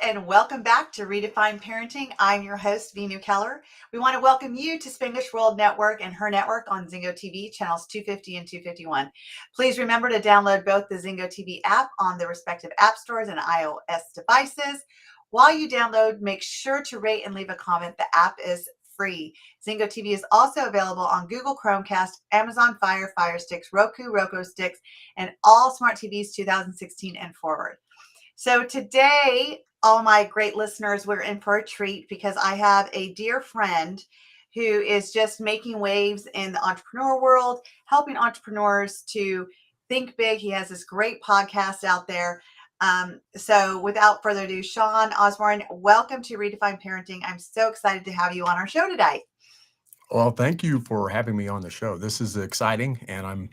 and welcome back to Redefine Parenting. I'm your host, Veenu Keller. We want to welcome you to Spanglish World Network and H.E.R Network on Zingo TV, channels 250 and 251. Please remember to download both the Zingo TV app on the respective app stores and iOS devices. While you download, make sure to rate and leave a comment. The app is free. Zingo TV is also available on Google Chromecast, Amazon Fire, Fire Sticks, Roku Sticks, and all smart TVs 2016 and forward. So today, all my great listeners, we're in for a treat because I have a dear friend who is just making waves in the entrepreneur world, helping entrepreneurs to think big. He has this great podcast out there. So without further ado, Sean Osborn, welcome to Redefine Parenting. I'm so excited to have you on our show today. Well, thank you for having me on the show. This is exciting, and I'm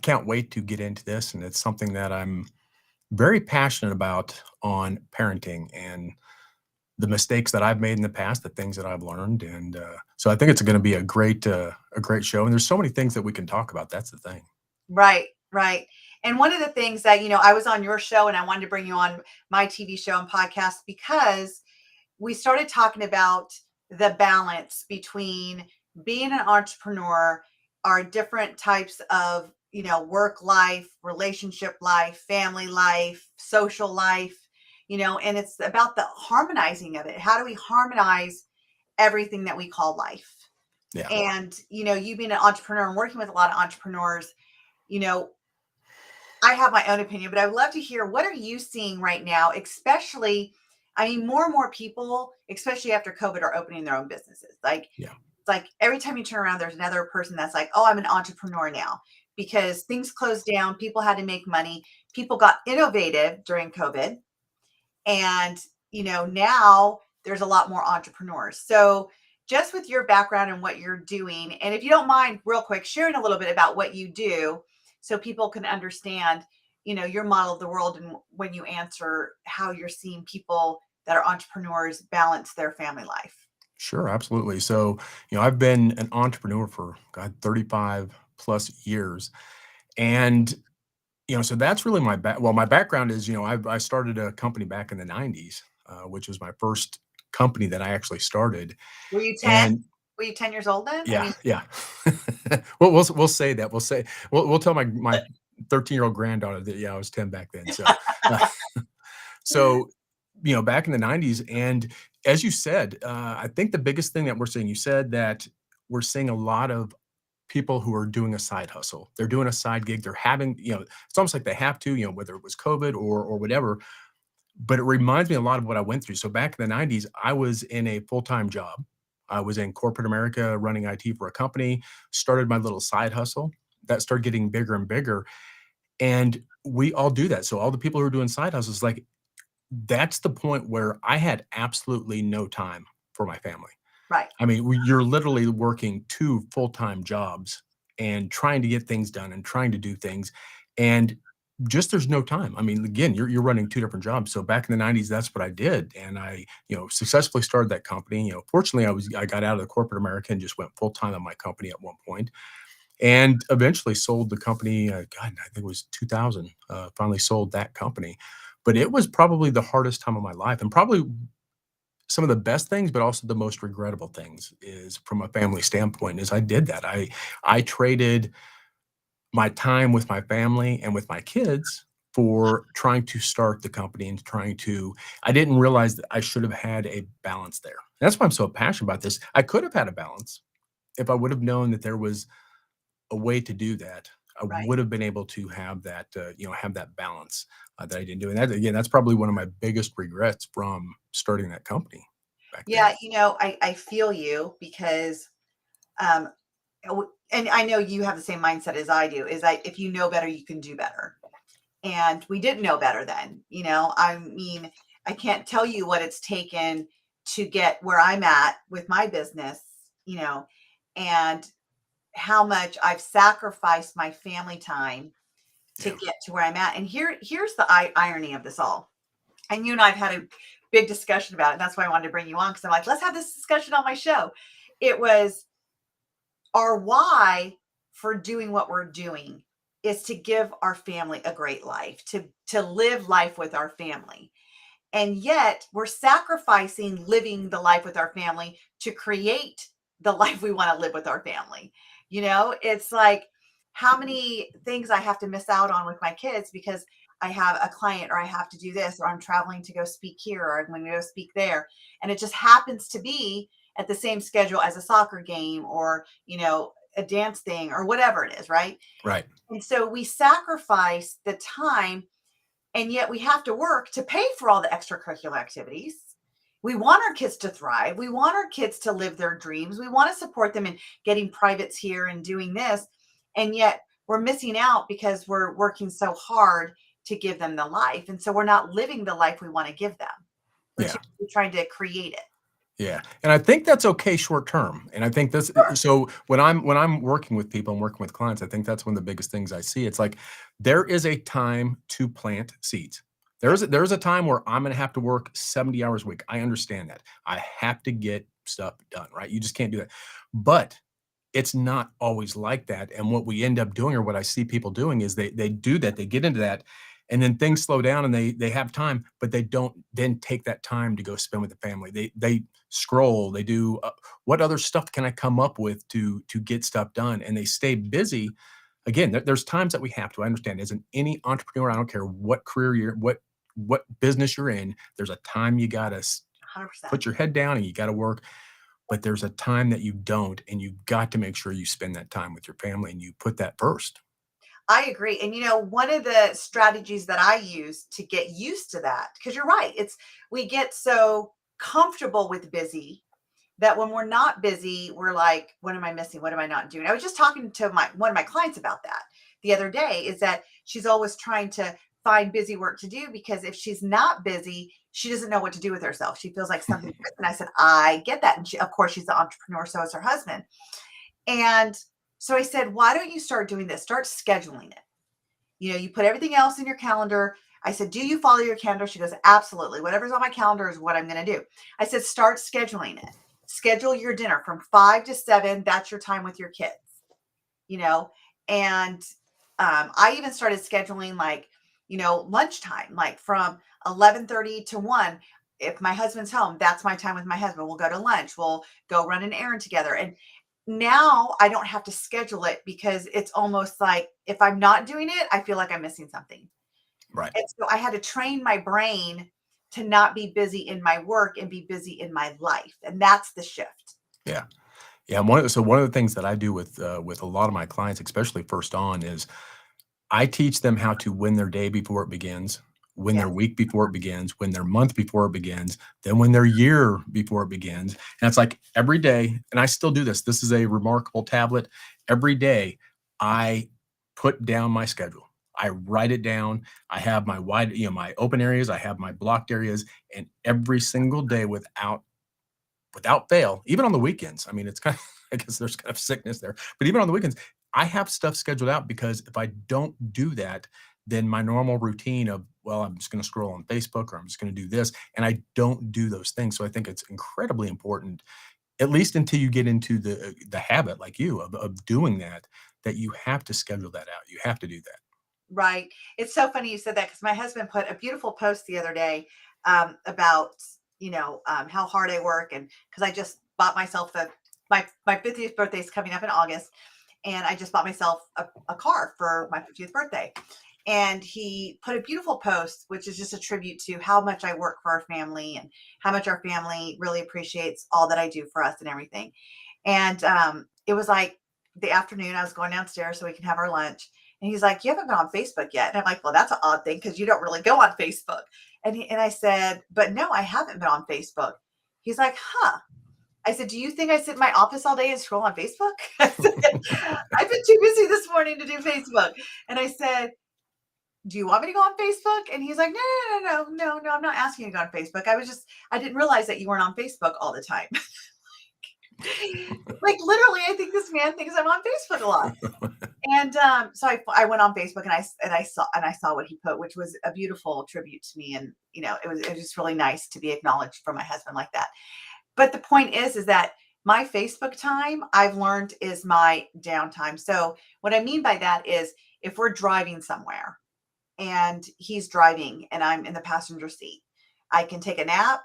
can't wait to get into this. And it's something that I'm very passionate about on parenting and the mistakes that I've made in the past, the things that I've learned, and so I think it's going to be a great show. And there's so many things that we can talk about. That's the thing. Right, right. And one of the things that, I was on your show and I wanted to bring you on my TV show and podcast because we started talking about the balance between being an entrepreneur, our different types of, work life, relationship life, family life, social life, and it's about the harmonizing of it. How do we harmonize everything that we call life? Yeah. And, you being an entrepreneur and working with a lot of entrepreneurs, I have my own opinion, but I would love to hear, what are you seeing right now, especially, more and more people, especially after COVID, are opening their own businesses. Yeah. It's like every time you turn around, there's another person that's like, oh, I'm an entrepreneur now, because things closed down. People had to make money. People got innovative during COVID. And, now there's a lot more entrepreneurs. So just with your background and what you're doing, and if you don't mind, real quick, sharing a little bit about what you do so people can understand, your model of the world, and when you answer, how you're seeing people that are entrepreneurs balance their family life. Sure, absolutely. So, I've been an entrepreneur for 35 plus years. And, so that's really my background is, I started a company back in the 90s, which was my first company that I actually started. Were you 10? And Were you 10 years old then? yeah, yeah. We'll say that. We'll tell my 13-year-old granddaughter that, yeah, I was 10 back then. So, uh, so, back in the 90s, and as you said, I think the biggest thing that we're seeing, you said that we're seeing a lot of people who are doing a side hustle. They're doing a side gig. They're having, it's almost like they have to, whether it was COVID or whatever. But it reminds me a lot of what I went through. So back in the 90s, I was in a full-time job. I was in corporate America running IT for a company, started my little side hustle that started getting bigger and bigger. And we all do that. So all the people who are doing side hustles, like, that's the point where I had absolutely no time for my family. Right. I mean, you're literally working 2 full-time jobs and trying to get things done and trying to do things, and just there's no time. I mean, again, you're running 2 different jobs. So back in the 90s, that's what I did, and I, successfully started that company. Fortunately, I got out of the corporate America and just went full-time on my company at one point, and eventually sold the company, God, I think it was 2000, finally sold that company. But it was probably the hardest time of my life, and probably some of the best things, but also the most regrettable things is from a family standpoint is I did that. I traded my time with my family and with my kids for trying to start the company and I didn't realize that I should have had a balance there. That's why I'm so passionate about this. I could have had a balance if I would have known that there was a way to do that. I Right. would have been able to have that, have that balance that I didn't do. And that, again, that's probably one of my biggest regrets from starting that company back then. Yeah, I feel you because um and I know you have the same mindset as I do, is that if you know better, you can do better. And we didn't know better then. I can't tell you what it's taken to get where I'm at with my business, and how much I've sacrificed my family time to Yeah. get to where I'm at. And here's the irony of this all. And you and I've had a big discussion about it. And that's why I wanted to bring you on, because I'm like, let's have this discussion on my show. It was our why for doing what we're doing is to give our family a great life, to live life with our family. And yet we're sacrificing living the life with our family to create the life we want to live with our family. It's like how many things I have to miss out on with my kids because I have a client or I have to do this or I'm traveling to go speak here or I'm going to go speak there. And it just happens to be at the same schedule as a soccer game or, a dance thing or whatever it is, right? Right. And so we sacrifice the time and yet we have to work to pay for all the extracurricular activities. We want our kids to thrive. We want our kids to live their dreams. We want to support them in getting privates here and doing this. And yet we're missing out because we're working so hard to give them the life. And so we're not living the life we want to give them. We're Yeah. trying to create it. Yeah. And I think that's okay short term. And I think this Sure. so when I'm working with people and working with clients, I think that's one of the biggest things I see. It's like there is a time to plant seeds. Yep. There's a time where I'm going to have to work 70 hours a week. I understand that. I have to get stuff done, right? You just can't do that. But it's not always like that. And what we end up doing, or what I see people doing, is they do that, they get into that, and then things slow down and they have time, but they don't then take that time to go spend with the family. They scroll, they do what other stuff can I come up with to get stuff done, and they stay busy. Again, there's times that we have to. I understand, as any entrepreneur, I don't care what career what business you're in, there's a time you gotta 100%. put your head down and you gotta work. But there's a time that you don't, and you've got to make sure you spend that time with your family and you put that first. I agree. And one of the strategies that I use to get used to that, because you're right, we get so comfortable with busy that when we're not busy, we're like, what am I missing? What am I not doing? I was just talking to one of my clients about that the other day, is that she's always trying to find busy work to do because if she's not busy, she doesn't know what to do with herself. She feels like something's missing. And I said, I get that. And of course, she's the entrepreneur, so is her husband. And so I said, why don't you start doing this? Start scheduling it. You put everything else in your calendar. I said, do you follow your calendar? She goes, absolutely. Whatever's on my calendar is what I'm going to do. I said, start scheduling it. Schedule your dinner from 5 to 7. That's your time with your kids, you know? And I even started scheduling lunchtime, like from 11:30 to 1. If my husband's home, that's my time with my husband. We'll go to lunch. We'll go run an errand together. And now I don't have to schedule it because it's almost like if I'm not doing it, I feel like I'm missing something. Right. And so I had to train my brain to not be busy in my work and be busy in my life. And that's the shift. Yeah. Yeah. One of the things that I do with a lot of my clients, especially first on, is I teach them how to win their day before it begins, win their Yes. week before it begins, win their month before it begins, then win their year before it begins. And it's like every day, and I still do this. This is a remarkable tablet. Every day, I put down my schedule. I write it down. I have my my open areas. I have my blocked areas, and every single day, without fail, even on the weekends. I mean, it's kind of, I guess there's kind of sickness there, but even on the weekends, I have stuff scheduled out because if I don't do that, then my normal routine of, well, I'm just going to scroll on Facebook or I'm just going to do this, and I don't do those things. So I think it's incredibly important, at least until you get into the habit, like you, of doing that, that you have to schedule that out. You have to do that. Right. It's so funny you said that because my husband put a beautiful post the other day about, how hard I work. And because I just bought myself my 50th birthday is coming up in August. And I just bought myself a car for my 50th birthday. And he put a beautiful post, which is just a tribute to how much I work for our family and how much our family really appreciates all that I do for us and everything. And it was like the afternoon, I was going downstairs so we can have our lunch. And he's like, you haven't been on Facebook yet. And I'm like, well, that's an odd thing because you don't really go on Facebook. And I said, but no, I haven't been on Facebook. He's like, huh. I said, do you think I sit in my office all day and scroll on Facebook? I said, I've been too busy this morning to do Facebook. And I said, do you want me to go on Facebook? And he's like, no, I'm not asking you to go on Facebook. I didn't realize that you weren't on Facebook all the time. Like literally, I think this man thinks I'm on Facebook a lot. And so I went on Facebook and I saw what he put, which was a beautiful tribute to me. And it was just really nice to be acknowledged from my husband like that. But the point is that my Facebook time I've learned is my downtime. So what I mean by that is if we're driving somewhere and he's driving and I'm in the passenger seat, I can take a nap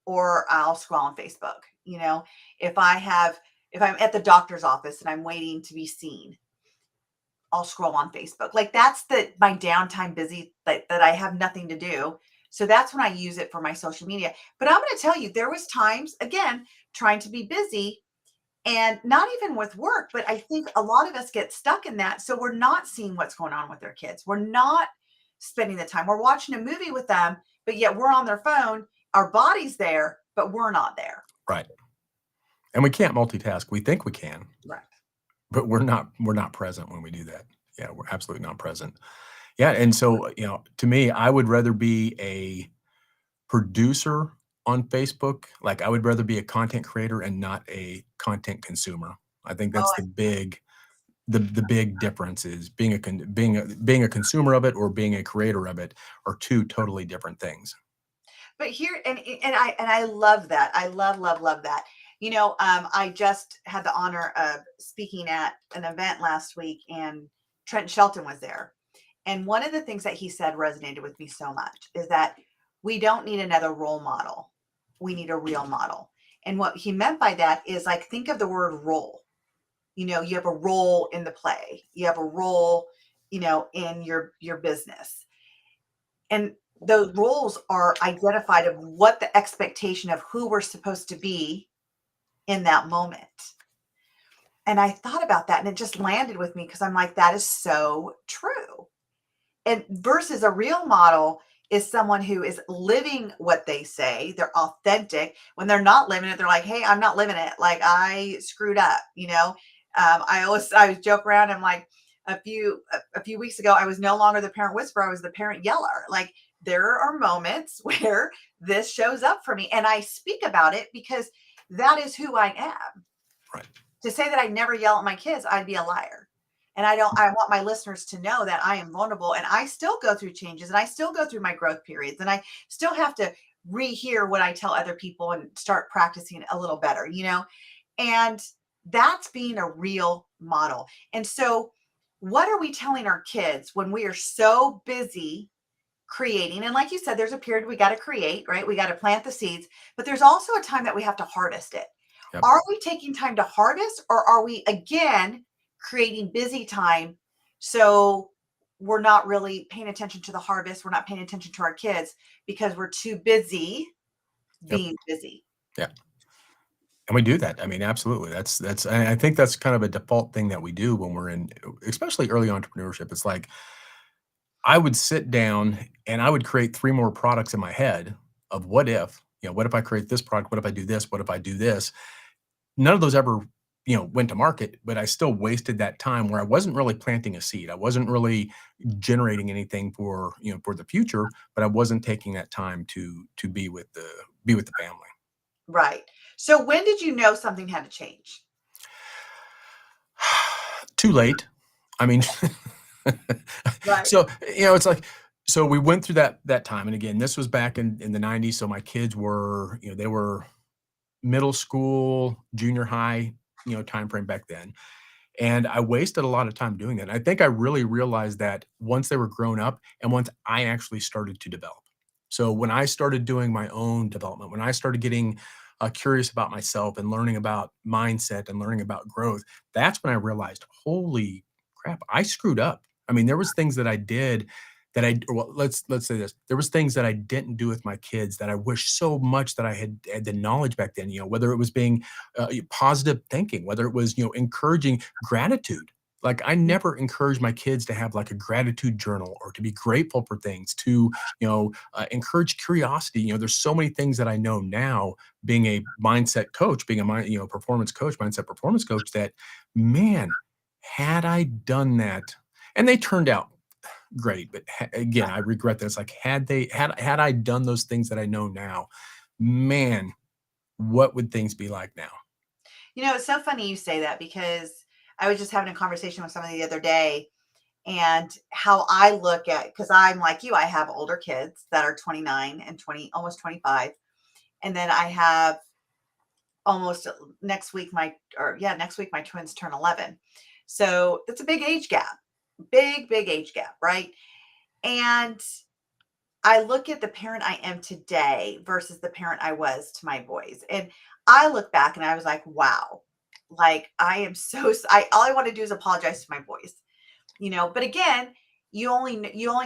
or I'll scroll on Facebook. If I'm at the doctor's office and I'm waiting to be seen, I'll scroll on Facebook. Like that's my downtime busy that I have nothing to do. So that's when I use it for my social media. But I'm going to tell you, there was times, again, trying to be busy and not even with work, but I think a lot of us get stuck in that. So we're not seeing what's going on with their kids. We're not spending the time. We're watching a movie with them, but yet we're on their phone. Our body's there, but we're not there. Right. And we can't multitask. We think we can, Right. but we're not present when we do that. Yeah, we're absolutely not present. Yeah, and so, to me, I would rather be a producer on Facebook. Like, I would rather be a content creator and not a content consumer. I think Oh, that's the big difference is being a consumer of it or being a creator of it are two totally different things. but here and I love that. I love that. I just had the honor of speaking at an event last week, and Trent Shelton was there. And one of the things that he said resonated with me so much is that we don't need another role model. We need a real model. And what he meant by that is, like, think of the word role. You have a role in the play. You have a role, in your business. And those roles are identified of what the expectation of who we're supposed to be in that moment. And I thought about that and it just landed with me because I'm like, that is so true. And versus a real model is someone who is living what they say. They're authentic. When they're not living it, they're like, hey, I'm not living it. Like, I screwed up. I always joke around. I'm like, a few weeks ago, I was no longer the parent whisperer. I was the parent yeller. Like, there are moments where this shows up for me, and I speak about it because that is who I am. Right. To say that I never yell at my kids, I'd be a liar. And I want my listeners to know that I am vulnerable and I still go through changes and I still go through my growth periods and I still have to rehear what I tell other people and start practicing a little better. And that's being a real model. And so, what are we telling our kids when we are so busy creating? And like you said, there's a period we got to create, right? We got to plant the seeds, but there's also a time that we have to harvest it. Yep. Are we taking time to harvest, or are we again creating busy time? So we're not really paying attention to the harvest. We're not paying attention to our kids because we're too busy Yep. being busy. Yeah. And we do that. I mean, absolutely. I think that's kind of a default thing that we do when we're in, especially early entrepreneurship. It's like I would sit down and I would create 3 more products in my head of what if I create this product? What if I do this? What if I do this? None of those ever, went to market, but I still wasted that time where I wasn't really planting a seed. I wasn't really generating anything for the future, but I wasn't taking that time to be with the family. Right. So when did you know something had to change? Too late. I mean, Right. so, it's like, so we went through that time. And again, this was back in the 90s. So my kids were, they were middle school, junior high, time frame back then. And I wasted a lot of time doing that. And I think I really realized that once they were grown up and once I actually started to develop. So when I started doing my own development, when I started getting curious about myself and learning about mindset and learning about growth, that's when I realized, holy crap, I screwed up. I mean, there was things that I did that well, let's say this. There was things that I didn't do with my kids that I wish so much that I had the knowledge back then, whether it was being positive thinking, whether it was, encouraging gratitude. Like I never encouraged my kids to have like a gratitude journal or to be grateful for things, to, encourage curiosity. There's so many things that I know now being a mindset coach, being a performance coach, mindset performance coach that, man, had I done that, and they turned out great, but again, I regret this. Like had I done those things that I know now, man, what would things be like now? It's so funny you say that because I was just having a conversation with somebody the other day, and how I look at, because I'm like you, I have older kids that are 29 and 20, almost 25. And then I have almost next week my twins turn 11. So that's a big age gap, big age gap, right? And I look at the parent I am today versus the parent I was to my boys. And I look back and I was like, wow, like I am so, all I want to do is apologize to my boys, but again, you only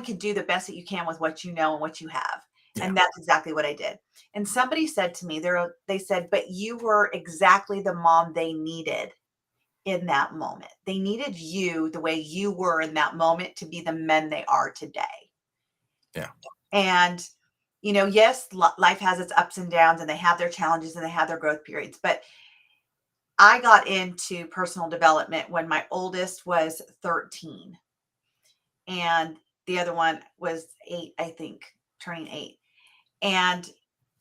can do the best that you can with what you know and what you have. Yeah. And that's exactly what I did. And somebody said to me, they said, but you were exactly the mom they needed in that moment. They needed you the way you were in that moment to be the men they are today. Yeah. And, yes, life has its ups and downs and they have their challenges and they have their growth periods. But I got into personal development when my oldest was 13 and the other one was 8, I think, turning 8. And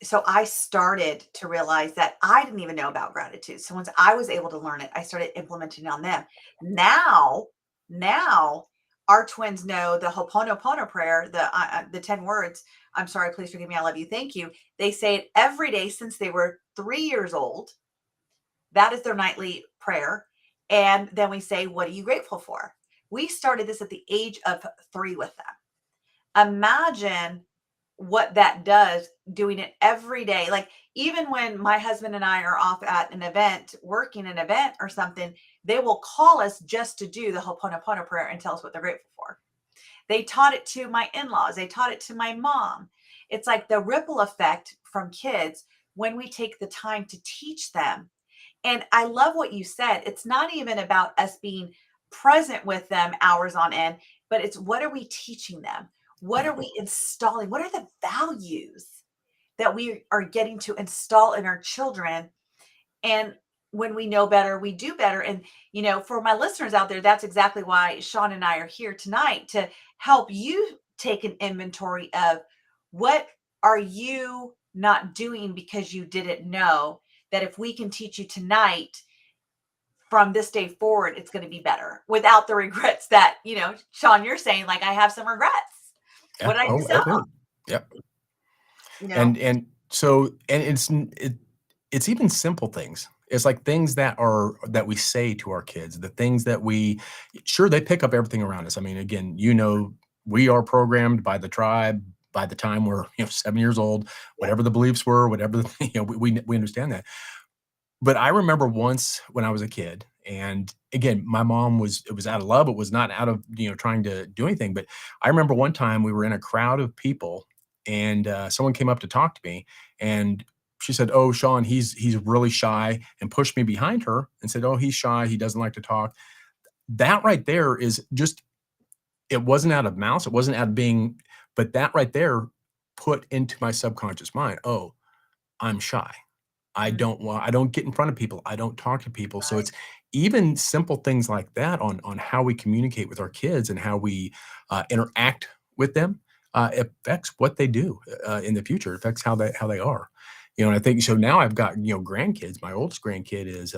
so I started to realize that I didn't even know about gratitude. So once I was able to learn it, I started implementing it on them. Now our twins know the Ho'oponopono prayer, the 10 words. I'm sorry, please forgive me, I love you, thank you. They say it every day since they were 3 years old. That is their nightly prayer. And then we say, what are you grateful for? We started this at the age of 3 with them. Imagine what that does doing it every day. Like even when my husband and I are off at an event, working an event or something, they will call us just to do the Ho'oponopono prayer and tell us what they're grateful for. They taught it to my in-laws. They taught it to my mom. It's like the ripple effect from kids when we take the time to teach them. And I love what you said. It's not even about us being present with them hours on end, but it's what are we teaching them? What Yeah. are we installing? What are the values that we are getting to install in our children? And when we know better, we do better. And, for my listeners out there, that's exactly why Sean and I are here tonight to help you take an inventory of what are you not doing because you didn't know that if we can teach you tonight, from this day forward, it's going to be better without the regrets that, Sean, you're saying, like, I have some regrets. Yeah. What did I Oh, miss out on? absolutely. Yep. You know, And it's even simple things. It's like things that we say to our kids, the things that we sure they pick up everything around us. I mean, again, we are programmed by the tribe by the time we're 7 years old, Yep. whatever the beliefs were, whatever we understand that. But I remember once when I was a kid, and again, my mom it was out of love. It was not out of, trying to do anything. But I remember one time we were in a crowd of people and someone came up to talk to me and she said, "Oh, Sean, he's really shy," and pushed me behind her and said, "Oh, he's shy. He doesn't like to talk." That right there is just, it wasn't out of malice. It wasn't out of being, but that right there put into my subconscious mind, oh, I'm shy. Mm, I don't get in front of people. I don't talk to people. So right. it's even simple things like that on how we communicate with our kids and how we interact with them affects what they do in the future. It affects how they are. And I think so. Now I've got grandkids. My oldest grandkid is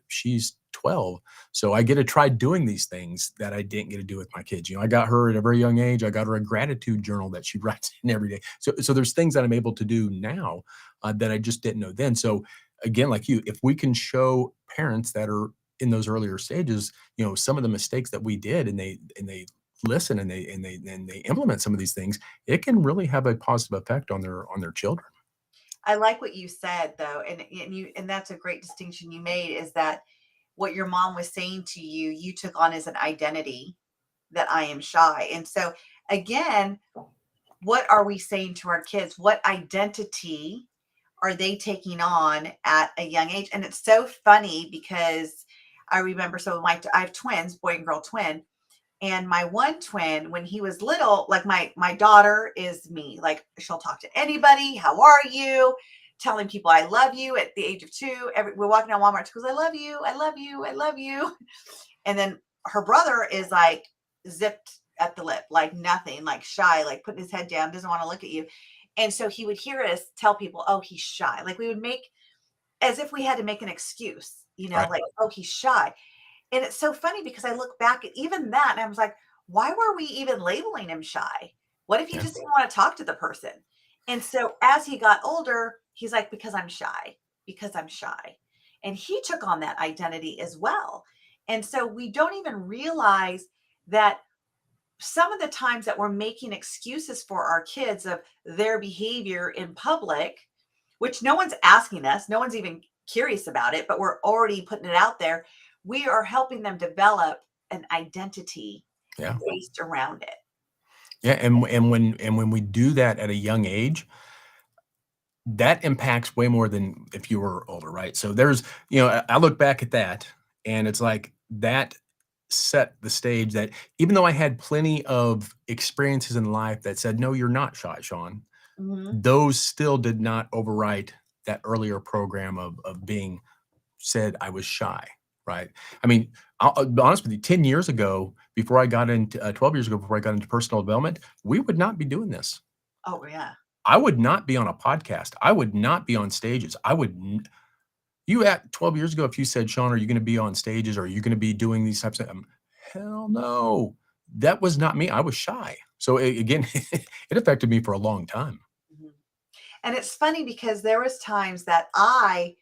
she's 12, so I get to try doing these things that I didn't get to do with my kids. I got her at a very young age. I got her a gratitude journal that she writes in every day. So there's things that I'm able to do now that I just didn't know then. So again, like you, if we can show parents that are in those earlier stages, some of the mistakes that we did, and they listen and they implement some of these things, it can really have a positive effect on their children. I like what you said though, and that's a great distinction you made is that what your mom was saying to you, you took on as an identity that I am shy. And so again, what are we saying to our kids? What identity are they taking on at a young age? And it's so funny because I remember, so I have twins, boy and girl twin. And my one twin, when he was little, like my daughter is me. Like she'll talk to anybody. How are you? Telling people I love you at the age of 2. We're walking down Walmart. She goes, I love you. I love you. I love you. And then her brother is like zipped at the lip, like nothing, like shy, like putting his head down, doesn't want to look at you. And so he would hear us tell people, oh, he's shy. Like we would make as if we had to make an excuse, Right. like, oh, he's shy. And it's so funny because I look back at even that and I was like, why were we even labeling him shy? What if he Yeah. just didn't want to talk to the person? And so as he got older, he's like, because I'm shy, because I'm shy. And he took on that identity as well. And so we don't even realize that some of the times that we're making excuses for our kids of their behavior in public, which no one's asking us, no one's even curious about it, but we're already putting it out there. We are helping them develop an identity Yeah. based around it. Yeah. And when we do that at a young age, that impacts way more than if you were older, right? So there's, I look back at that and it's like that set the stage that even though I had plenty of experiences in life that said, no, you're not shy, Sean, Mhm. those still did not overwrite that earlier program of being said I was shy, right? I mean, I'll be honest with you, 10 years ago, before I got into 12 years ago, before I got into personal development, we would not be doing this. Oh, yeah. I would not be on a podcast. I would not be on stages. I would n you at 12 years ago, if you said, "Sean, are you gonna be on stages? Or are you gonna be doing these types of" hell no. That was not me. I was shy. So, again, it affected me for a long time. Mhm. And it's funny because there was times that I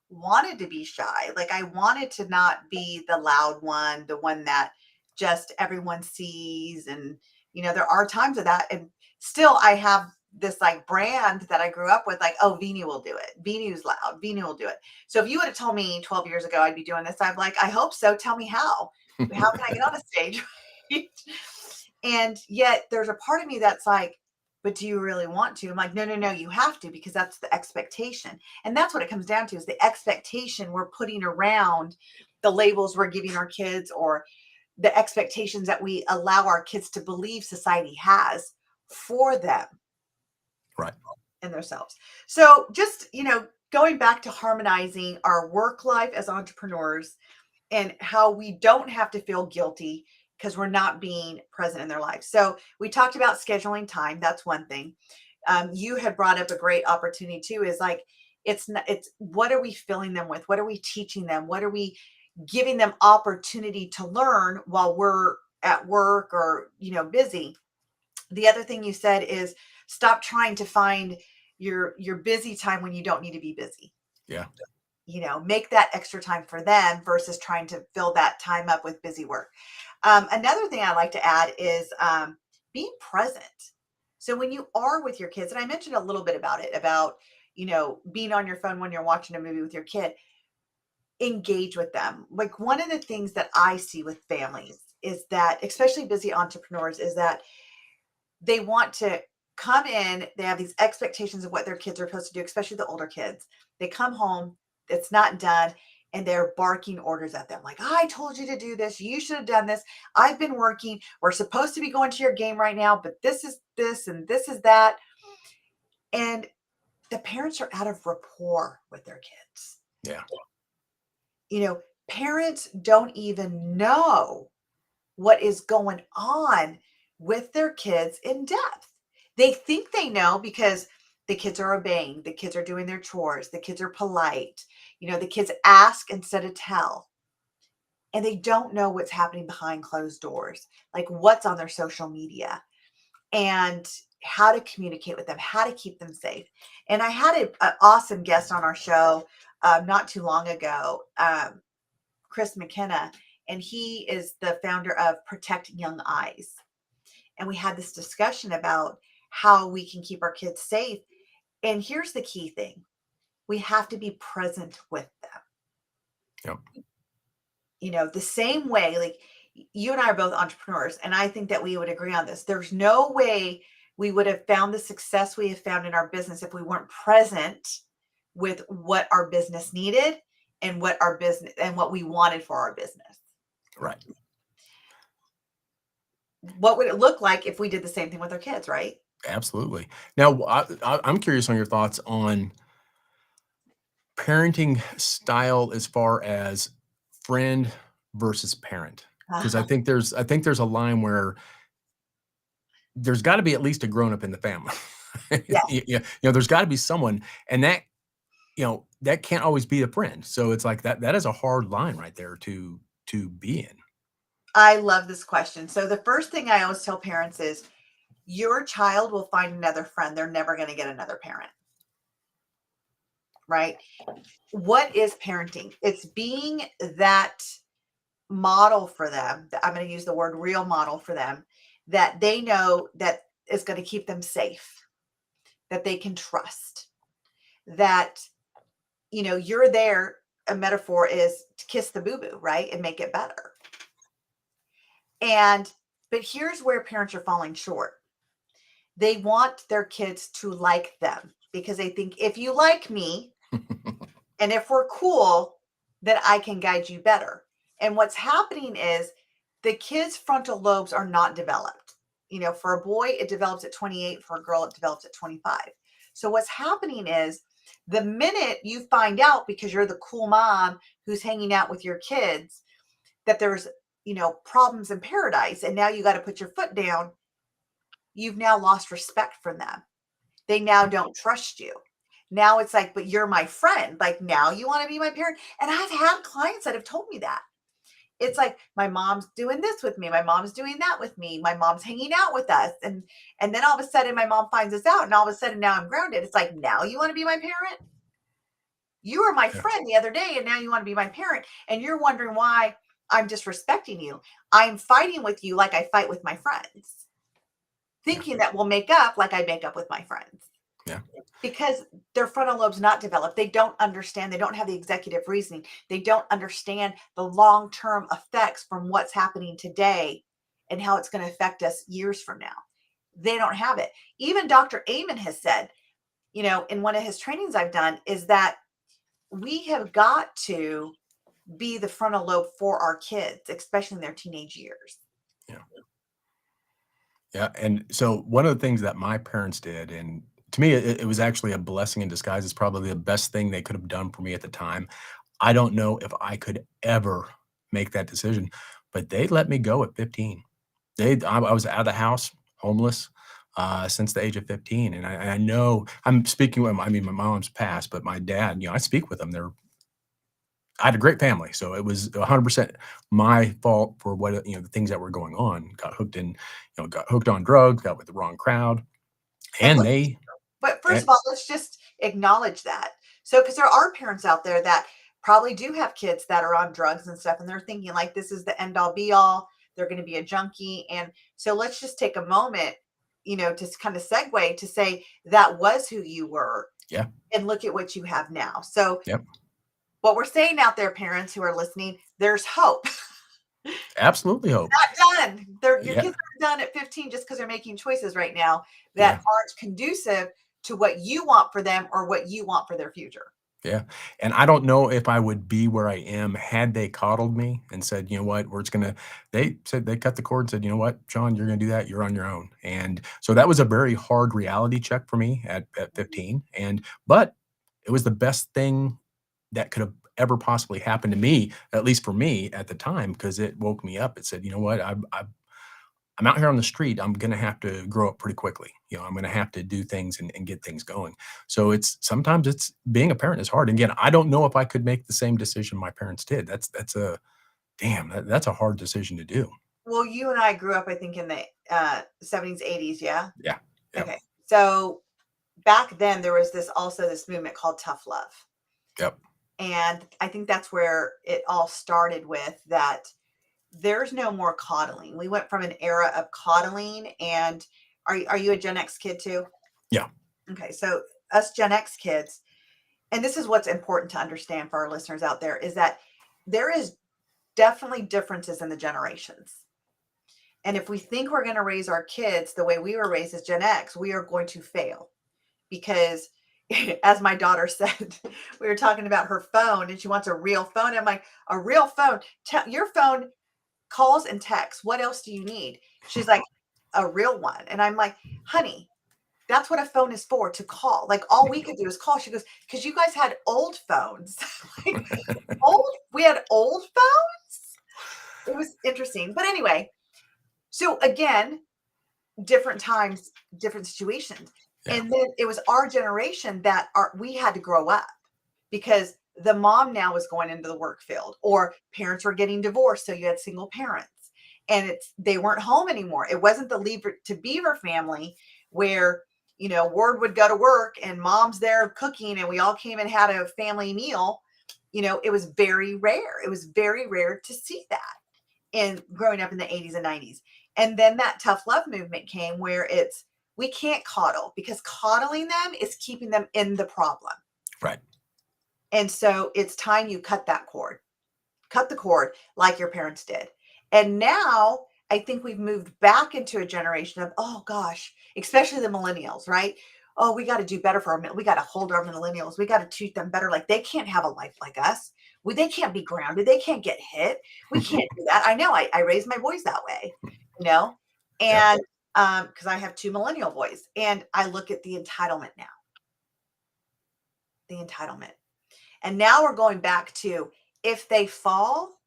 wanted to be shy. Like I wanted to not be the loud one, the one that just everyone sees. And, there are times of that. And still I have this like brand that I grew up with, like, oh, Veenu will do it. Veenu's loud. Veenu will do it. So if you would have told me 12 years ago I'd be doing this, I'm like, I hope so. Tell me how. How can I get on a stage? Right? And yet there's a part of me that's like, but do you really want to? I'm like, no, no, no, you have to, because that's the expectation. And that's what it comes down to, is the expectation we're putting around the labels we're giving our kids, or the expectations that we allow our kids to believe society has for them Right. and themselves. So just, going back to harmonizing our work life as entrepreneurs, and how we don't have to feel guilty because we're not being present in their life. So we talked about scheduling time. That's one thing. You had brought up a great opportunity too, is like, it's what are we filling them with? What are we teaching them? What are we giving them opportunity to learn while we're at work or, busy? The other thing you said is stop trying to find your busy time when you don't need to be busy. Yeah. Make that extra time for them versus trying to fill that time up with busy work. Another thing I like to add is being present. So when you are with your kids, and I mentioned a little bit about it, about, being on your phone when you're watching a movie with your kid, engage with them. Like, one of the things that I see with families is that, especially busy entrepreneurs, is that they want to come in, they have these expectations of what their kids are supposed to do, especially the older kids. They come home, it's not done, and they're barking orders at them like, I told you to do this, you should have done this, I've been working, we're supposed to be going to your game right now, but this is this and this is that. And the parents are out of rapport with their kids. Yeah. You know, Parents don't even know what is going on with their kids in depth. They think they know because the kids are obeying, the kids are doing their chores, the kids are polite, the kids ask instead of tell. And they don't know what's happening behind closed doors, like what's on their social media, and how to communicate with them, how to keep them safe. And I had an awesome guest on our show not too long ago, Chris McKenna, and he is the founder of Protect Young Eyes. And we had this discussion about how we can keep our kids safe. And here's the key thing: we have to be present with them. Yep. The same way, like, you and I are both entrepreneurs, and I think that we would agree on this. There's no way we would have found the success we have found in our business if we weren't present with what our business needed and what we wanted for our business. Right. What would it look like if we did the same thing with our kids, right? Absolutely. Now, I'm curious on your thoughts on parenting style as far as friend versus parent, because I Uh-huh. think there's a line where there's got to be at least a grown up in the family. Yes, There's got to be someone, and that can't always be a friend. So it's like that is a hard line right there to be in. I love this question. So the first thing I always tell parents is, your child will find another friend. They're never going to get another parent, right? What is parenting? It's being that model for them. I'm going to use the word real model for them, that they know that is going to keep them safe, that they can trust, that, you're there. A metaphor is to kiss the boo-boo, right? And make it better. But here's where parents are falling short. They want their kids to like them because they think if you like me and if we're cool, then I can guide you better. And what's happening is the kids' frontal lobes are not developed. For a boy, it develops at 28. For a girl, it develops at 25. So what's happening is the minute you find out, because you're the cool mom who's hanging out with your kids, that there's, problems in paradise, and now you got to put your foot down, you've now lost respect for them. They now don't trust you. Now it's like, but you're my friend. Like, now you want to be my parent. And I've had clients that have told me that. It's like, my mom's doing this with me. My mom's doing that with me. My mom's hanging out with us. And then all of a sudden my mom finds us out, and all of a sudden now I'm grounded. It's like, now you want to be my parent? You were my Yeah. friend the other day, and now you want to be my parent. And you're wondering why I'm disrespecting you. I'm fighting with you like I fight with my friends, thinking that we'll make up like I make up with my friends. Yeah. Because their frontal lobe's not developed. They don't understand. They don't have the executive reasoning. They don't understand the long-term effects from what's happening today and how it's going to affect us years from now. They don't have it. Even Dr. Amen has said, in one of his trainings I've done, is that we have got to be the frontal lobe for our kids, especially in their teenage years. Yeah. Yeah. And so one of the things that my parents did, and to me, it was actually a blessing in disguise. It's probably the best thing they could have done for me at the time. I don't know if I could ever make that decision, but they let me go at 15. I was out of the house, homeless, since the age of 15. And I know I'm speaking with, I mean, my mom's passed, but my dad, I speak with them. I had a great family. So it was 100% my fault for what, the things that were going on. Got hooked on drugs, got with the wrong crowd. And And they, But first eh, of all, let's just acknowledge that. So, because there are parents out there that probably do have kids that are on drugs and stuff, and they're thinking like this is the end all be all. They're going to be a junkie. And so let's just take a moment, to kind of segue to say that was who you were. yeah, And look at what you have now. So, yep, what we're saying out there, parents who are listening, there's hope. absolutely hope. Not done. Your Yeah, kids aren't done at 15 just because they're making choices right now that yeah. aren't conducive to what you want for them or what you want for their future. Yeah, and I don't know if I would be where I am had they coddled me and said, "You know what, we're just gonna." They said they cut the cord and said, "You know what, John, you're gonna do that. You're on your own." And so that was a very hard reality check for me at 15. But it was the best thing that could have ever possibly happened to me, at least for me at the time, because it woke me up. It said, "You know what, I'm out here on the street. I'm going to have to grow up pretty quickly. I'm going to have to do things and get things going." So sometimes it's being a parent is hard. And again, I don't know if I could make the same decision my parents did. That's a hard decision to do. Well, you and I grew up, I think, in the 70s, 80s. Yeah. Yeah. Yep. Okay. So back then, there was this movement called tough love. Yep. And I think that's where it all started with that. There's no more coddling. We went from an era of coddling. And are you a Gen X kid too? Yeah. Okay. So us Gen X kids, and this is what's important to understand for our listeners out there, is that there is definitely differences in the generations. And if we think we're going to raise our kids the way we were raised as Gen X, we are going to fail because, as my daughter said, we were talking about her phone and she wants a real phone. I'm like, a real phone? Your phone calls and texts. What else do you need? She's like, a real one. And I'm like, honey, that's what a phone is for, to call. Like, all we could do is call. She goes, because you guys had old phones. Like, we had old phones. It was interesting. But anyway, so again, different times, different situations. Yeah. And then it was our generation that we had to grow up because the mom now was going into the work field, or parents were getting divorced. So you had single parents and they weren't home anymore. It wasn't the Leave to Beaver family where, Ward would go to work and mom's there cooking and we all came and had a family meal. It was very rare. It was very rare to see that in growing up in the 80s and 90s. And then that tough love movement came where we can't coddle, because coddling them is keeping them in the problem. Right. And so it's time you cut the cord like your parents did. And now I think we've moved back into a generation of, oh gosh, especially the millennials, right? Oh, we got to do better we got to hold our millennials. We got to treat them better. Like, they can't have a life like us. They can't be grounded. They can't get hit. We can't do that. I know I raised my boys that way, you know, Yeah. and because I have 2 millennial boys, and I look at the entitlement now, the entitlement. And now we're going back to, if they fall,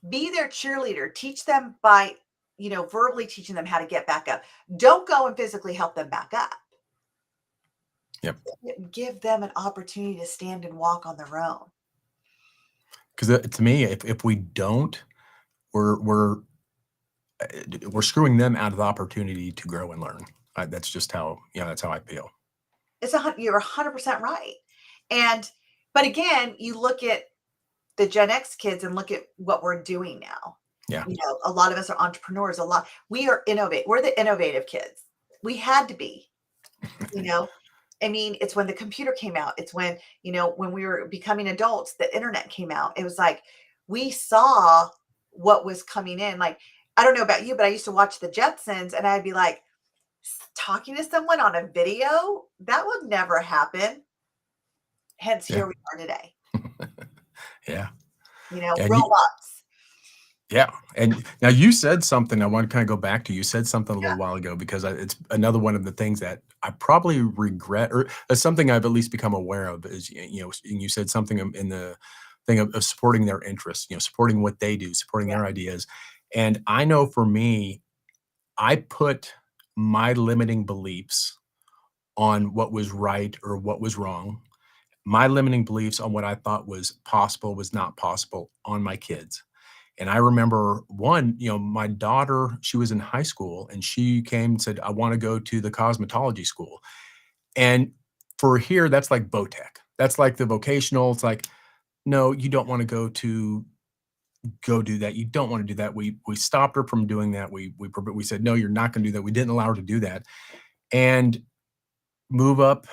be their cheerleader. Teach them by, verbally teaching them how to get back up. Don't go and physically help them back up. Yep. Give them an opportunity to stand and walk on their own. Because to me, if we don't, we're screwing them out of the opportunity to grow and learn. That's just how, that's how I feel. You're 100% right. But again, you look at the Gen X kids and look at what we're doing now. Yeah. A lot of us are entrepreneurs. We are innovative. We're the innovative kids. We had to be, I mean, it's when the computer came out. It's when, when we were becoming adults, the internet came out. It was like, we saw what was coming in. Like, I don't know about you, but I used to watch the Jetsons, and I'd be like, talking to someone on a video, that would never happen. Hence, Yeah. here we are today. Yeah. Robots. Yeah. And now you said something I want to kind of go back to. You said something a little Yeah. while ago, because it's another one of the things that I probably regret, or it's something I've at least become aware of, is, and you said something in the thing of supporting their interests, supporting what they do, supporting their ideas. And I know for me, I put my limiting beliefs on what was right or what was wrong. My limiting beliefs on what I thought was possible, was not possible, on my kids. And I remember my daughter, she was in high school, and she came and said, I want to go to the cosmetology school. And for here, that's like Botech. That's like the vocational. It's like, no, you don't want to go do that. You don't want to do that. We stopped her from doing that. We said, no, you're not going to do that. We didn't allow her to do that. And move up,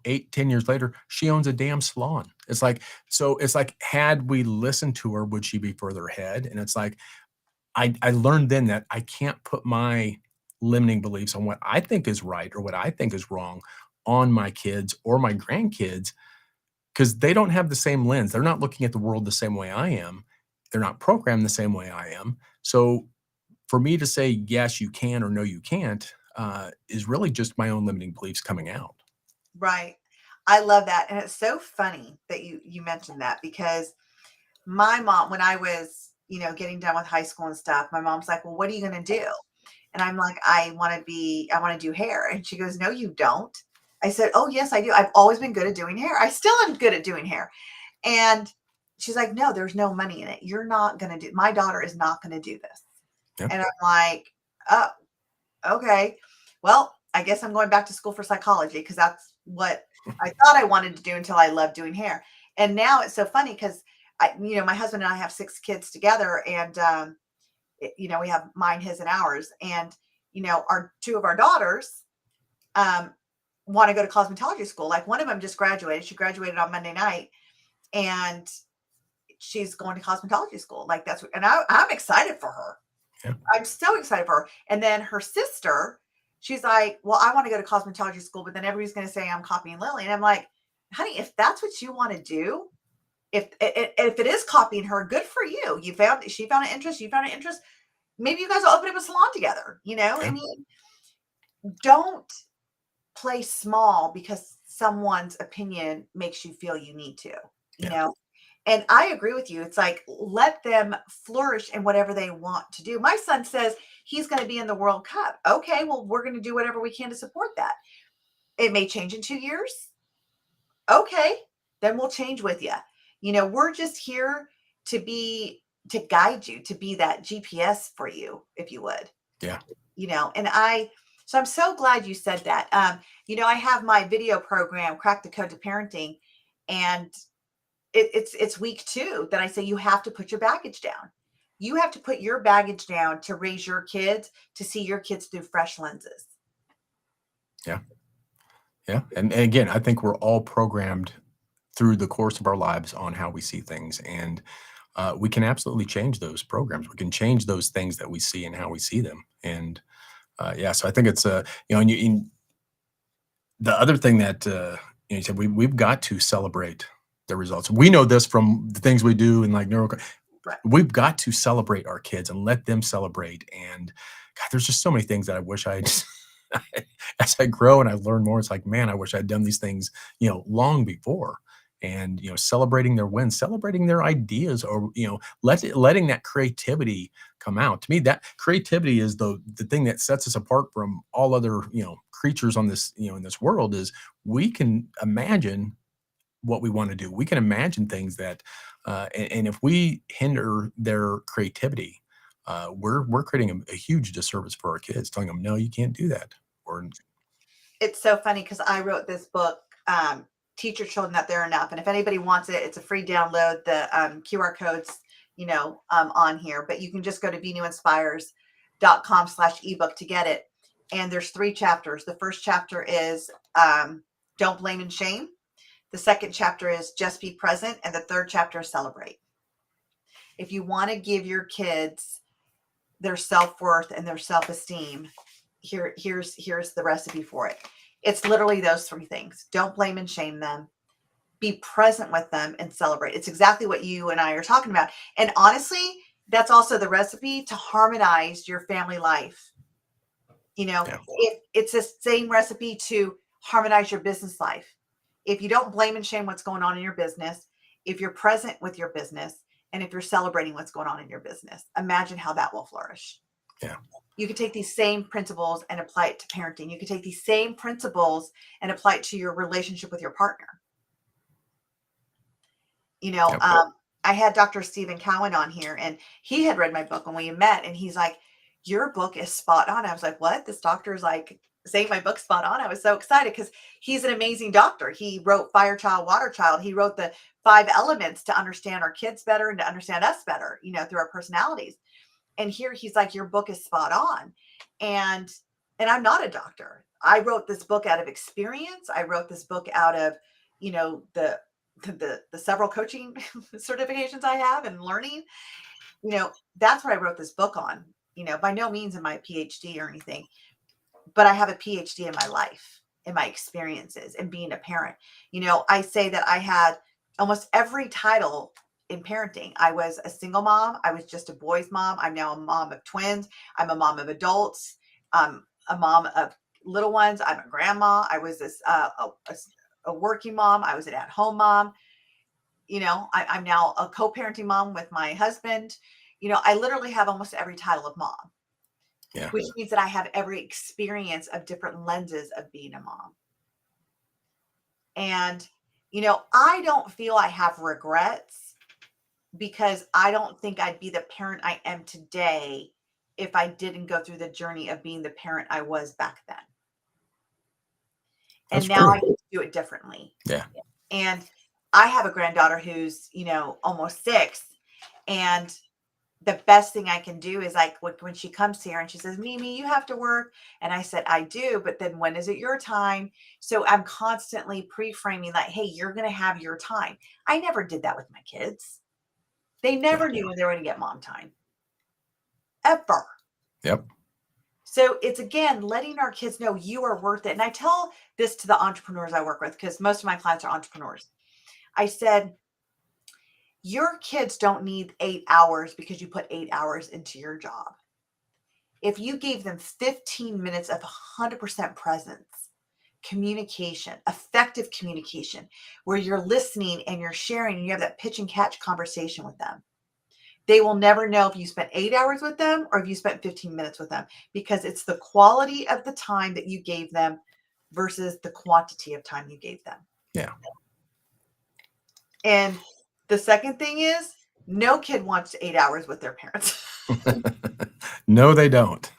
8, 10 years later, she owns a damn salon. It's like, had we listened to her, would she be further ahead? And it's like, I learned then that I can't put my limiting beliefs on what I think is right or what I think is wrong on my kids or my grandkids, because they don't have the same lens. They're not looking at the world the same way I am. They're not programmed the same way I am. So for me to say, yes, you can, or no, you can't, is really just my own limiting beliefs coming out. Right. I love that. And it's so funny that you mentioned that, because my mom, when I was, getting done with high school and stuff, my mom's like, well, what are you going to do? And I'm like, I want to do hair. And she goes, no, you don't. I said, oh, yes, I do. I've always been good at doing hair. I still am good at doing hair. And she's like, no, there's no money in it. My daughter is not going to do this. Yep. And I'm like, oh, okay. Well, I guess I'm going back to school for psychology, because that's what I thought I wanted to do until I loved doing hair. And now it's so funny, because my husband and I have 6 kids together, and we have mine, his, and ours. And our 2 of our daughters want to go to cosmetology school. Like, one of them just graduated. She graduated on Monday night, and she's going to cosmetology school. Like, and I'm excited for her. Yeah. I'm so excited for her. And then her sister, she's like, well, I want to go to cosmetology school, but then everybody's going to say I'm copying Lily. And I'm like, honey, if that's what you want to do, if it is copying her, good for you. She found an interest. You found an interest. Maybe you guys will open up a salon together. Yeah. I mean, don't play small because someone's opinion makes you feel you need to, And I agree with you. It's like, let them flourish in whatever they want to do. My son says he's going to be in the World Cup. Okay, well, we're going to do whatever we can to support that. It may change in 2 years. Okay, then we'll change with you. We're just here to guide you, to be that GPS for you, if you would. Yeah. So I'm so glad you said that. I have my video program, Crack the Code to Parenting, and it's week 2 that I say you have to put your baggage down. You have to put your baggage down to raise your kids, to see your kids through fresh lenses. Yeah. Yeah. And again, I think we're all programmed through the course of our lives on how we see things. And we can absolutely change those programs. We can change those things that we see and how we see them. And yeah, so I think it's and the other thing that you said, we've got to celebrate the results. We know this from the things we do and like neuro. Right. We've got to celebrate our kids and let them celebrate. And God, there's just so many things that I wish I as I grow and I learn more, it's like, man, I wish I'd done these things, long before. And celebrating their wins, celebrating their ideas, or letting that creativity come out. To me, that creativity is the thing that sets us apart from all other creatures on this in this world. Is we can imagine what we want to do. We can imagine things that, and if we hinder their creativity, we're creating a huge disservice for our kids, telling them, no, you can't do that. Or It's so funny because I wrote this book, Teach Your Children That They're Enough. And if anybody wants it, it's a free download. The QR codes, on here, but you can just go to VeenuInspires.com/ebook to get it. And there's 3 chapters. The first chapter is don't blame and shame. The second chapter is just be present. And the third chapter is celebrate. If you want to give your kids their self-worth and their self-esteem, here's the recipe for it. It's literally those 3 things. Don't blame and shame them. Be present with them and celebrate. It's exactly what you and I are talking about. And honestly, that's also the recipe to harmonize your family life. Yeah. It's the same recipe to harmonize your business life. If you don't blame and shame what's going on in your business, if you're present with your business, and if you're celebrating what's going on in your business, imagine how that will flourish. Yeah. You could take these same principles and apply it to parenting. You could take these same principles and apply it to your relationship with your partner. Yep. I had Dr. Stephen Cowan on here, and he had read my book when we met, and he's like, your book is spot on. I was like, what? This doctor is like saying my book's spot on. I was so excited because he's an amazing doctor. He wrote Fire Child, Water Child. He wrote the 5 elements to understand our kids better and to understand us better, through our personalities. And here he's like, your book is spot on. And I'm not a doctor. I wrote this book out of experience. I wrote this book out of, the several coaching certifications I have and learning. That's what I wrote this book on. By no means am I a PhD or anything, but I have a PhD in my life, in my experiences and being a parent. I say that I had almost every title in parenting. I was a single mom. I was just a boy's mom. I'm now a mom of twins. I'm a mom of adults. I'm a mom of little ones. I'm a grandma. I was a working mom. I was an at-home mom. I'm now a co-parenting mom with my husband. I literally have almost every title of mom. Yeah. Which means that I have every experience of different lenses of being a mom. And, I don't feel I have regrets because I don't think I'd be the parent I am today if I didn't go through the journey of being the parent I was back then. And That's now true. I get to do it differently. Yeah. And I have a granddaughter who's, almost 6. And the best thing I can do is like when she comes here and she says, Mimi, you have to work. And I said, I do. But then when is it your time? So I'm constantly pre-framing like, hey, you're going to have your time. I never did that with my kids. They never knew when they were going to get mom time. Ever. Yep. So it's, again, letting our kids know you are worth it. And I tell this to the entrepreneurs I work with, because most of my clients are entrepreneurs. I said, your kids don't need 8 hours because you put 8 hours into your job. If you gave them 15 minutes of 100% presence, communication, effective communication, where you're listening and you're sharing and you have that pitch and catch conversation with them, they will never know if you spent 8 hours with them or if you spent 15 minutes with them, because it's the quality of the time that you gave them versus the quantity of time you gave them. Yeah. And the second thing is, no kid wants 8 hours with their parents. No, they don't.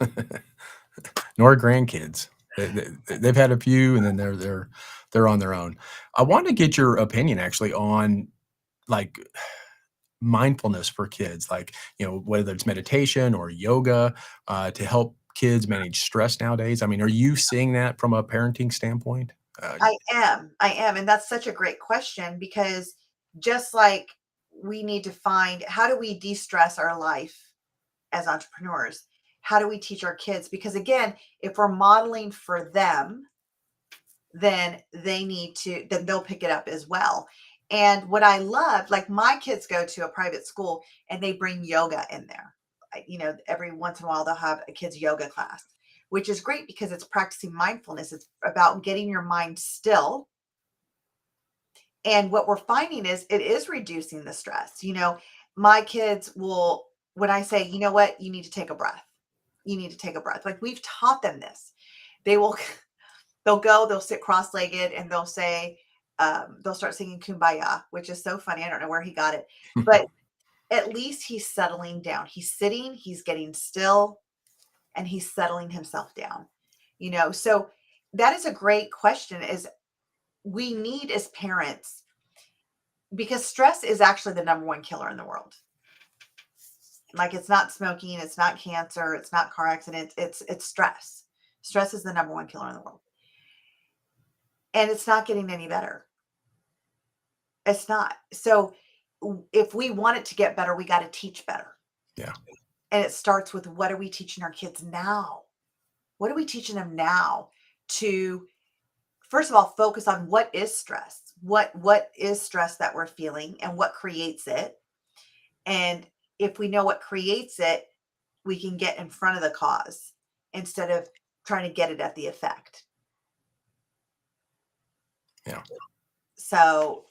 Nor grandkids. They've had a few, and then they're on their own. I want to get your opinion actually on like mindfulness for kids, like, whether it's meditation or yoga, to help kids manage stress nowadays? I mean, are you seeing that from a parenting standpoint? I am. And that's such a great question because just like we need to find how do we de-stress our life as entrepreneurs? How do we teach our kids? Because again, if we're modeling for them, then then they'll pick it up as well. And what I love, like my kids go to a private school and they bring yoga in there. Every once in a while they'll have a kids yoga class, which is great because it's practicing mindfulness. It's about getting your mind still. And what we're finding is it is reducing the stress. My kids will, when I say, you know what, you need to take a breath. You need to take a breath. Like we've taught them this. They will they'll sit cross-legged and they'll start singing Kumbaya, which is so funny. I don't know where he got it, but at least he's settling down. He's sitting, he's getting still, and he's settling himself down. So that is a great question is we need as parents, because stress is actually the number one killer in the world. Like it's not smoking, it's not cancer, it's not car accidents, it's stress. Stress is the number one killer in the world. And it's not getting any better. It's not. So if we want it to get better, we got to teach better. Yeah. And it starts with what are we teaching our kids now? What are we teaching them now to, first of all, focus on what is stress? What is stress that we're feeling and what creates it? And if we know what creates it, we can get in front of the cause instead of trying to get it at the effect. Yeah. So,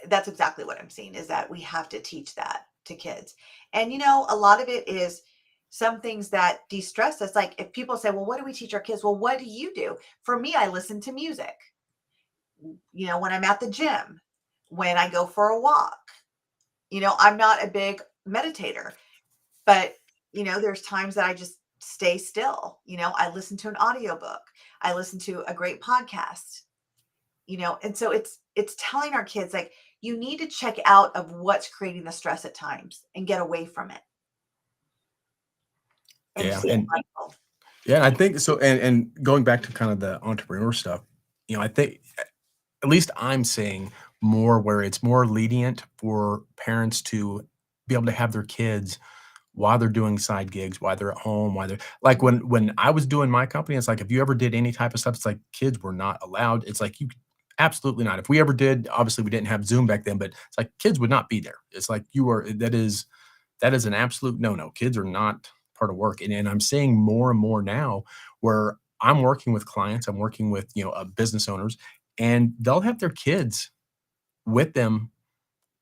that's exactly what I'm seeing is that we have to teach that to kids. And, a lot of it is some things that de-stress us. Like if people say, well, what do we teach our kids? Well, what do you do? For me, I listen to music, when I'm at the gym, when I go for a walk. I'm not a big meditator, but, there's times that I just stay still. I listen to an audiobook. I listen to a great podcast. And so it's telling our kids like you need to check out of what's creating the stress at times and get away from it. And Yeah. just be mindful. I think so. And going back to kind of the entrepreneur stuff, I think at least I'm seeing more where it's more lenient for parents to be able to have their kids while they're doing side gigs, while they're at home, while they're like when I was doing my company, it's like if you ever did any type of stuff, it's like kids were not allowed. It's like you absolutely not. If we ever did, obviously we didn't have Zoom back then, but it's like kids would not be there. It's like that is an absolute no-no. Kids are not part of work. And I'm seeing more and more now where I'm working with clients, I'm working with, business owners, and they'll have their kids with them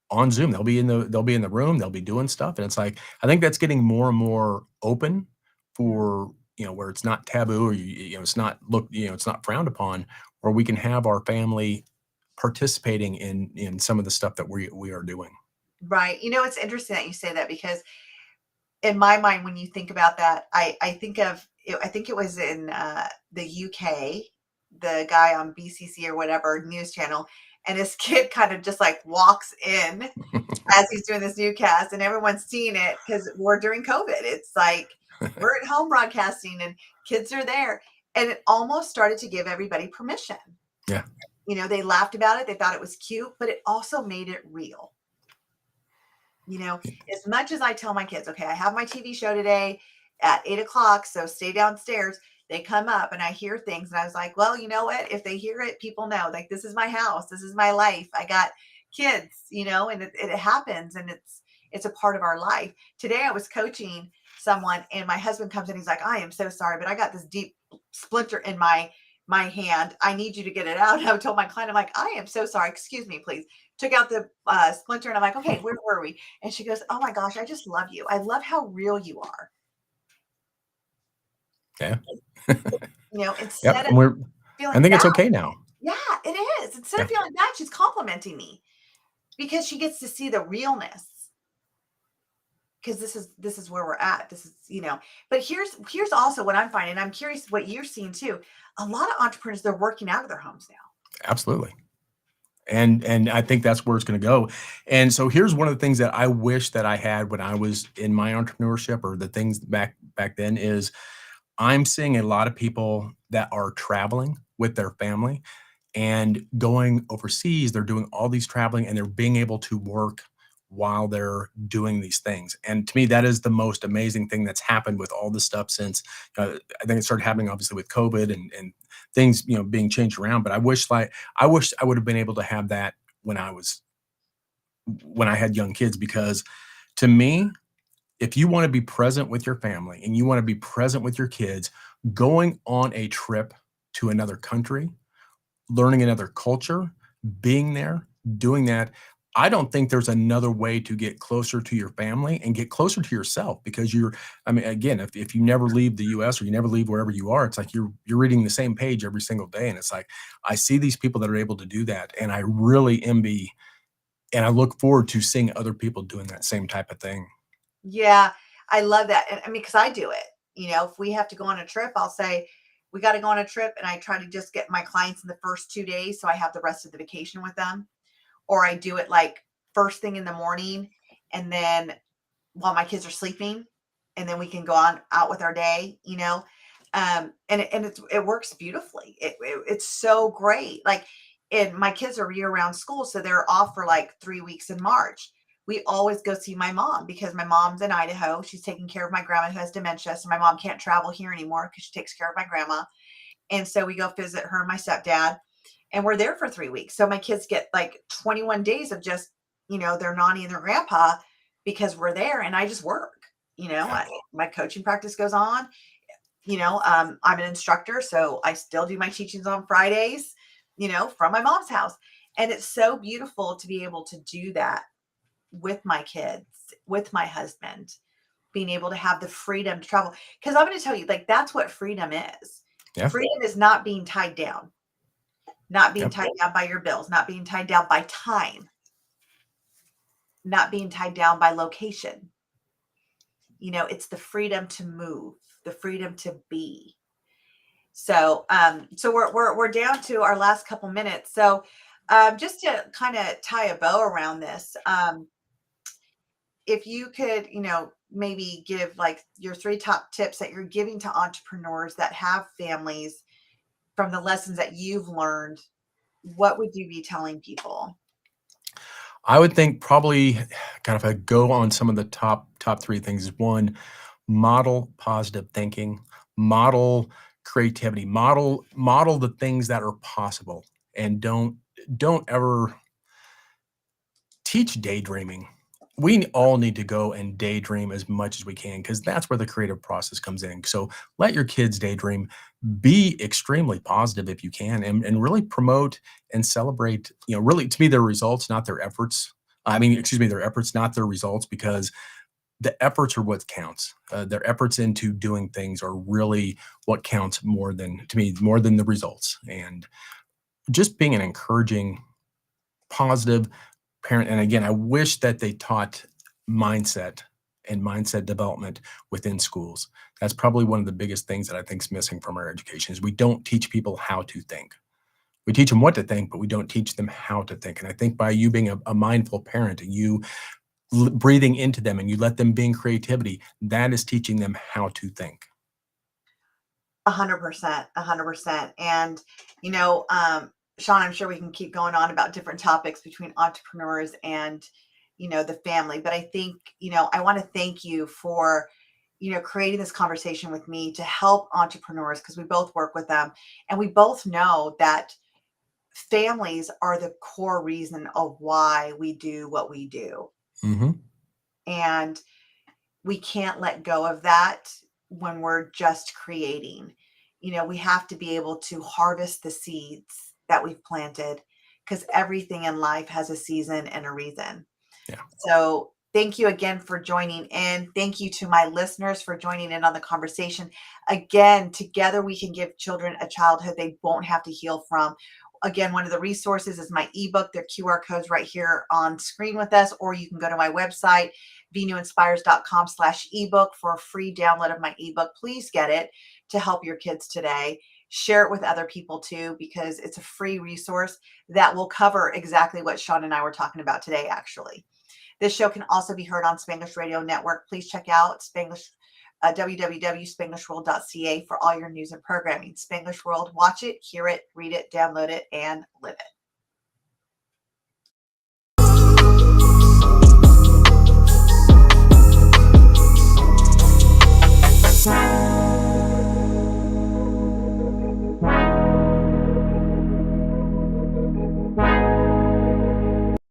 on Zoom. They'll be in the room, they'll be doing stuff. And it's like, I think that's getting more and more open for, where it's not taboo or it's not it's not frowned upon, where we can have our family participating in some of the stuff that we are doing. Right. It's interesting that you say that because in my mind, when you think about that, I think of, I think it was in the UK, the guy on BCC or whatever news channel, and his kid kind of just like walks in as he's doing this newscast, and everyone's seeing it because we're during COVID. It's like we're at home broadcasting, and kids are there, and it almost started to give everybody permission. Yeah. They laughed about it, they thought it was cute, but it also made it real. As much as I tell my kids, okay, I have my TV show today at 8 o'clock, so stay downstairs. They come up and I hear things, and I was like, well, you know what? If they hear it, people know, like, this is my house, this is my life. I got kids, and it happens, and it's a part of our life. Today I was coaching someone, and my husband comes in, he's like, I am so sorry, but I got this deep splinter in my hand. I need you to get it out. And I told my client, I'm like, I am so sorry. Excuse me, please. Took out the splinter, and I'm like, okay, where were we? And she goes, oh my gosh, I just love you. I love how real you are. Yeah. Instead of feeling I think bad. it's okay now. Yeah, it is. Instead of feeling bad, she's complimenting me because she gets to see the realness. Because this is where we're at. This is, but here's also what I'm finding. I'm curious what you're seeing too. A lot of entrepreneurs, they're working out of their homes now. Absolutely. And I think that's where it's going to go. And so here's one of the things that I wish that I had when I was in my entrepreneurship, or the things back then, is I'm seeing a lot of people that are traveling with their family and going overseas. They're doing all these traveling and they're being able to work while they're doing these things. And to me, that is the most amazing thing that's happened with all this stuff since, I think it started happening obviously with COVID and things, being changed around. But I wish I would have been able to have that when when I had young kids, because to me, if you want to be present with your family and you want to be present with your kids, going on a trip to another country, learning another culture, being there, doing that. I don't think there's another way to get closer to your family and get closer to yourself, because I mean, again, if you never leave the US or you never leave wherever you are, it's like you're reading the same page every single day. And it's like, I see these people that are able to do that. And I really envy, and I look forward to seeing other people doing that same type of thing. Yeah, I love that. And I mean, because I do it. If we have to go on a trip, I'll say, we got to go on a trip. And I try to just get my clients in the first 2 days so I have the rest of the vacation with them. Or I do it like first thing in the morning and then while my kids are sleeping, and then we can go on out with our day. And it works beautifully. It's so great. Like, and my kids are year-round school, so they're off for like 3 weeks in March. We always go see my mom because my mom's in Idaho. She's taking care of my grandma who has dementia, so my mom can't travel here anymore because she takes care of my grandma. And so we go visit her and my stepdad, and we're there for 3 weeks. So my kids get like 21 days of just, their nanny and their grandpa, because we're there, and I just work. Yeah. My coaching practice goes on. I'm an instructor, so I still do my teachings on Fridays, from my mom's house. And it's so beautiful to be able to do that with my kids, with my husband, being able to have the freedom to travel. Because I'm going to tell you, like, that's what freedom is. Yeah. Freedom is not being tied down, not being Yep. tied down by your bills, not being tied down by time, not being tied down by location. It's the freedom to move, the freedom to be. So we're down to our last couple minutes. So just to kind of tie a bow around this, if you could, maybe give like your 3 top tips that you're giving to entrepreneurs that have families from the lessons that you've learned, what would you be telling people? I would think probably kind of a go on some of the top three things is: one, model positive thinking, model creativity, model the things that are possible, and don't ever teach daydreaming. We all need to go and daydream as much as we can, because that's where the creative process comes in. So let your kids daydream. Be extremely positive if you can, and really promote and celebrate, really, to me, their results, not their efforts. I mean, excuse me, their efforts, not their results, because the efforts are what counts. Their efforts into doing things are really what counts more than, to me, more than the results. And just being an encouraging, positive parent. And again, I wish that they taught mindset and mindset development within schools. That's probably one of the biggest things that I think is missing from our education, is we don't teach people how to think. We teach them what to think, but we don't teach them how to think. And I think by you being a mindful parent, and you breathing into them, and you let them being creativity, that is teaching them how to think. 100%, 100%. And, Sean, I'm sure we can keep going on about different topics between entrepreneurs and, the family. But I think, I want to thank you for, creating this conversation with me to help entrepreneurs, because we both work with them. And we both know that families are the core reason of why we do what we do. Hmm. And we can't let go of that when we're just creating. We have to be able to harvest the seeds that we've planted, because everything in life has a season and a reason. Yeah. So thank you again for joining in. Thank you to my listeners for joining in on the conversation. Again, together we can give children a childhood they won't have to heal from. Again, one of the resources is my ebook. Their QR code's right here on screen with us, or you can go to my website, veenuinspires.com/ebook, for a free download of my ebook. Please get it to help your kids today. Share it with other people too, because it's a free resource that will cover exactly what Sean and I were talking about today, actually. This show can also be heard on Spanglish Radio Network. Please check out www.spanglishworld.ca for all your news and programming. Spanglish World, watch it, hear it, read it, download it, and live it.